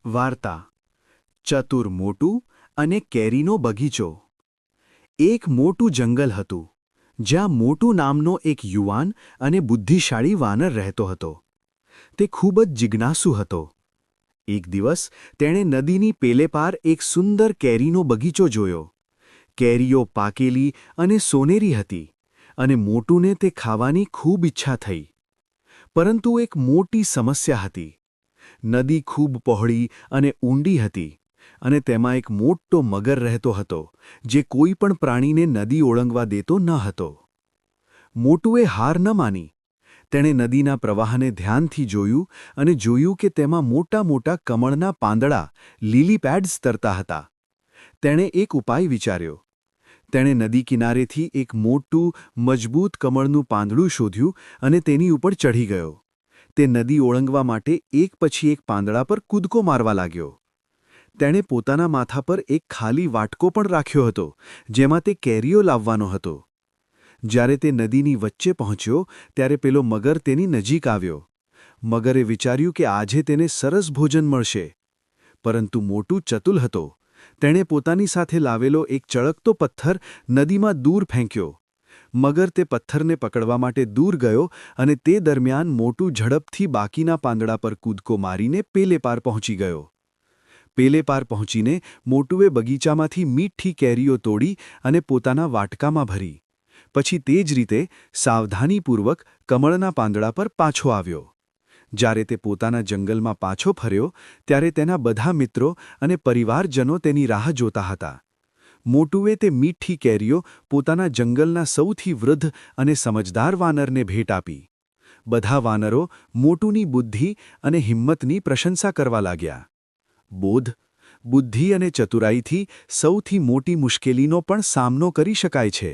વાર્તા ચતુર મોટું અને કેરીનો બગીચો. એક મોટું જંગલ હતું, જ્યાં મોટું નામનો એક યુવાન અને બુદ્ધિશાળી વાનર રહેતો હતો. તે ખૂબ જ જિજ્ઞાસુ હતો. એક દિવસ તેણે નદીની પેલે પાર એક સુંદર કેરીનો બગીચો જોયો. કેરીઓ પાકેલી અને સોનેરી હતી, અને મોટુને તે ખાવાની ખૂબ ઈચ્છા થઈ. પરંતુ એક મોટી સમસ્યા હતી. નદી ખૂબ પહોળી અને ઊંડી હતી, અને તેમાં એક મોટો મગર રહેતો હતો, જે કોઈ પણ પ્રાણીને નદી ઓળંગવા દેતો ન હતો. મોટુએ હાર ન માની. તેણે નદીના પ્રવાહને ધ્યાનથી જોયું અને જોયું કે તેમાં મોટા મોટા કમળના પાંદડા, લીલી પેડ્સ તરતા હતા. તેણે એક ઉપાય વિચાર્યો. તેણે નદી કિનારેથી એક મોટું, મજબૂત કમળનું પાંદડું શોધ્યું અને તેની ઉપર ચઢી ગયો. તે નદી ઓળંગવા માટે એક પછી એક પાંદડા પર કૂદકો મારવા લાગ્યો. તેણે પોતાના માથા પર એક ખાલી વાટકો પણ રાખ્યો હતો, જેમાં તે કેરીઓ લાવવાનો હતો. જ્યારે તે નદીની વચ્ચે પહોંચ્યો ત્યારે પેલો મગર તેની નજીક આવ્યો. મગરે વિચાર્યું કે આજે તેને સરસ ભોજન મળશે. પરંતુ મોટું ચતુલ હતો. તેણે પોતાની સાથે લાવેલો એક ચળકતો પથ્થર નદીમાં દૂર ફેંક્યો. મગર તે પથ્થરને પકડવા માટે દૂર ગયો અને તે દરમિયાન મોટું ઝડપથી બાકીના પાંદડા પર કૂદકો મારીને પેલે પાર પહોંચી ગયો. પેલે પાર પહોંચીને મોટુએ બગીચામાંથી મીઠી કેરીઓ તોડી અને પોતાના વાટકામાં ભરી. પછી તે જ રીતે સાવધાનીપૂર્વક કમળના પાંદડા પર પાછો આવ્યો. જ્યારે તે પોતાના જંગલમાં પાછો ફર્યો ત્યારે તેના બધા મિત્રો અને પરિવારજનો તેની રાહ જોતા હતા. મોટુએ તે મીઠી કેરીઓ પોતાના જંગલના સૌથી વૃદ્ધ અને સમજદાર વાનરને ભેટ આપી. બધા વાનરો મોટુની બુદ્ધિ અને હિંમતની પ્રશંસા કરવા લાગ્યા. બોધ, બુદ્ધિ અને ચતુરાઈથી સૌથી મોટી મુશ્કેલીનો પણ સામનો કરી શકાય છે.